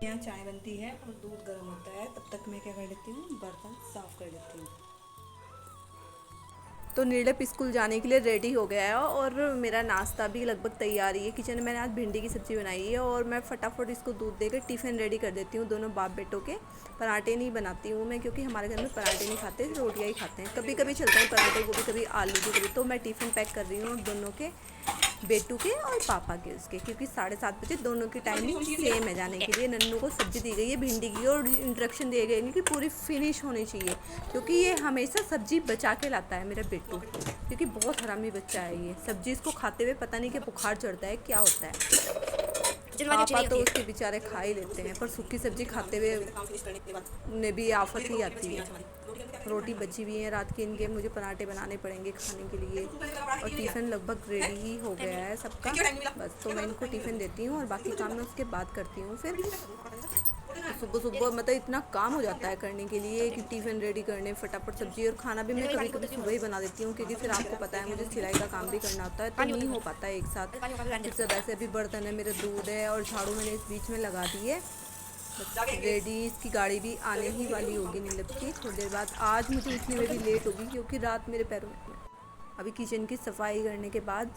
यहाँ चाय बनती है और दूध गर्म होता है, तब तक मैं क्या कर लेती हूँ, बर्तन साफ कर लेती हूँ। तो नीरज स्कूल जाने के लिए रेडी हो गया है और मेरा नाश्ता भी लगभग तैयार ही है। किचन में मैंने आज भिंडी की सब्ज़ी बनाई है और मैं फटाफट इसको दूध देकर टिफ़िन रेडी कर देती हूँ। दोनों बाप बेटों के पराठे नहीं बनाती हूँ मैं, क्योंकि हमारे घर में पराठे नहीं खाते, रोटियाँ ही खाते हैं। कभी कभी चलते हैं पराठे, वो भी कभी आलू की कभी। तो मैं टिफ़िन पैक कर रही हूँ दोनों के, बेटू के और पापा के उसके, क्योंकि 7:30 बजे दोनों की टाइमिंग सेम है जाने के लिए। नन्नू को सब्ज़ी दी गई है भिंडी की और इंस्ट्रक्शन दिए गए हैं कि पूरी फिनिश होनी चाहिए, क्योंकि ये हमेशा सब्ज़ी बचा के लाता है मेरा बेटू, क्योंकि बहुत हरामी बच्चा है ये। सब्ज़ी इसको खाते हुए पता नहीं कि बुखार चढ़ता है क्या होता है। पापा तो उसके बेचारे खा ही लेते हैं, पर सूखी सब्ज़ी खाते हुए उन्हें भी आफत ही आती है। रोटी बची हुई है रात की इनके, मुझे पराठे बनाने पड़ेंगे खाने के लिए। और टिफ़िन लगभग रेडी ही हो गया है सबका, बस तो मैं इनको टिफ़िन देती हूँ और बाकी काम मैं उसके बाद करती हूँ। फिर सुबह सुबह मतलब इतना काम हो जाता है करने के लिए कि टिफ़िन रेडी करने, फटाफट सब्जी और खाना भी मैं कभी कभी सुबह ही बना देती हूँ, क्योंकि फिर आपको पता है मुझे सिलाई का काम भी करना होता है, तो नहीं हो पाता है एक साथ। फिर से वैसे अभी बर्तन है, मेरे दूध है और झाड़ू मैंने इस बीच में लगा दी है। रेडी इसकी गाड़ी भी आने ही वाली होगी नीलम की थोड़ी देर बाद। आज मुझे उठने में भी लेट होगी, क्योंकि रात मेरे पैरों में। अभी किचन की सफाई करने के बाद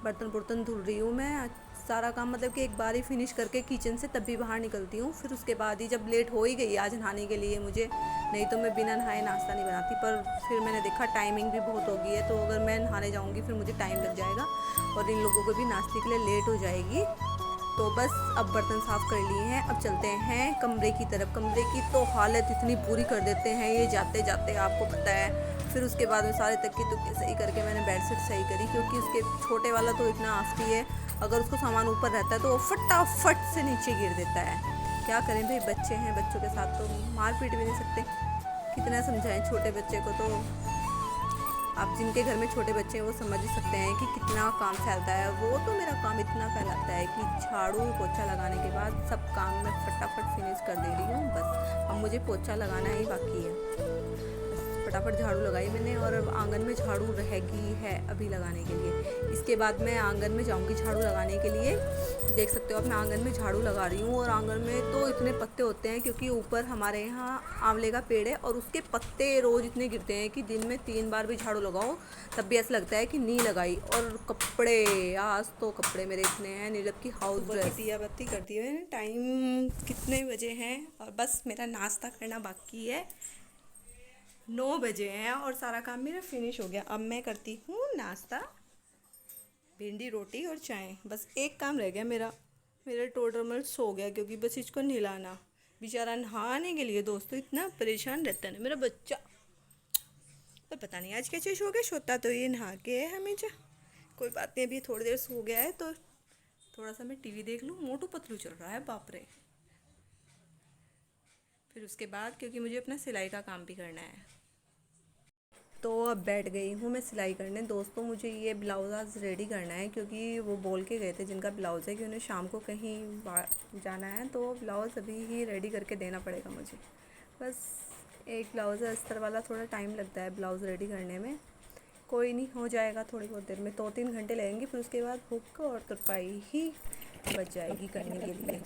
बर्तन बुर्तन धुल रही हूँ मैं। सारा काम मतलब कि एक बार ही फिनिश करके किचन से तब भी बाहर निकलती हूँ। फिर उसके बाद ही जब लेट हो ही गई आज नहाने के लिए मुझे, नहीं तो मैं बिना नहाए नाश्ता नहीं बनाती। पर फिर मैंने देखा टाइमिंग भी बहुत हो गई है, तो अगर मैं नहाने जाऊँगी फिर मुझे टाइम लग जाएगा और इन लोगों को भी नाश्ते के लिए लेट हो जाएगी। तो बस अब बर्तन साफ़ कर लिए हैं, अब चलते हैं कमरे की तरफ। कमरे की तो हालत इतनी बुरी कर देते हैं ये जाते जाते, आपको पता है। फिर उसके बाद में सारे तकिए तुक्के सही करके मैंने बेडशीट सही करी, क्योंकि उसके छोटे वाला तो इतना आफती है, अगर उसको सामान ऊपर रहता है तो वो फटाफट से नीचे गिर देता है। क्या करें भाई, बच्चे हैं, बच्चों के साथ तो मार पीट भी नहीं सकते। कितना समझाएं छोटे बच्चे को, तो आप जिनके घर में छोटे बच्चे हैं वो समझ ही सकते हैं कि कितना काम फैलता है। वो तो मेरा काम इतना फैलाता है कि झाड़ू पोछा लगाने के बाद सब काम मैं फटाफट फिनिश कर दे रही हूँ। बस अब मुझे पोछा लगाना ही बाकी है। फटाफट झाड़ू लगाई मैंने और अब आंगन में झाड़ू रहेगी है अभी लगाने के लिए। इसके बाद मैं आंगन में जाऊंगी झाड़ू लगाने के लिए। देख सकते हो अब मैं आंगन में झाड़ू लगा रही हूँ, और आंगन में तो इतने पत्ते होते हैं, क्योंकि ऊपर हमारे यहाँ आंवले का पेड़ है और उसके पत्ते रोज़ इतने गिरते हैं कि दिन में 3 बार भी झाड़ू लगाओ तब भी ऐसा लगता है कि नहीं लगाई। और कपड़े, आज तो कपड़े मेरे इतने हैं। नीरज की हाउस ड्रेस दिया बत्ती कर दी है। टाइम कितने बजे हैं और बस मेरा नाश्ता करना बाकी है। 9 बजे हैं और सारा काम मेरा फिनिश हो गया। अब मैं करती हूँ नाश्ता, भिंडी रोटी और चाय। बस एक काम रह गया मेरा, मेरा टोटल सो गया, क्योंकि बस इसको नहलाना। बेचारा नहाने के लिए दोस्तों इतना परेशान रहता है ना मेरा बच्चा, पर पता नहीं आज कैसे सो गया। सोता तो ये नहा के है हमेशा। कोई बात नहीं, अभी थोड़ी देर सो गया है तो थोड़ा सा मैं टीवी देख लूँ। मोटू पतलू चल रहा है बाप रे। फिर उसके बाद क्योंकि मुझे अपना सिलाई का काम भी करना है, तो अब बैठ गई हूँ मैं सिलाई करने। दोस्तों मुझे ये ब्लाउज़ आज रेडी करना है, क्योंकि वो बोल के गए थे जिनका ब्लाउज़ है कि उन्हें शाम को कहीं जाना है, तो ब्लाउज़ अभी ही रेडी करके देना पड़ेगा मुझे। बस एक ब्लाउज़ है अस्तर वाला, थोड़ा टाइम लगता है ब्लाउज़ रेडी करने में। कोई नहीं, हो जाएगा थोड़ी बहुत देर में, 2-3 घंटे लगेंगे। फिर उसके बाद हुक और तुरपाई ही बच जाएगी करने के लिए।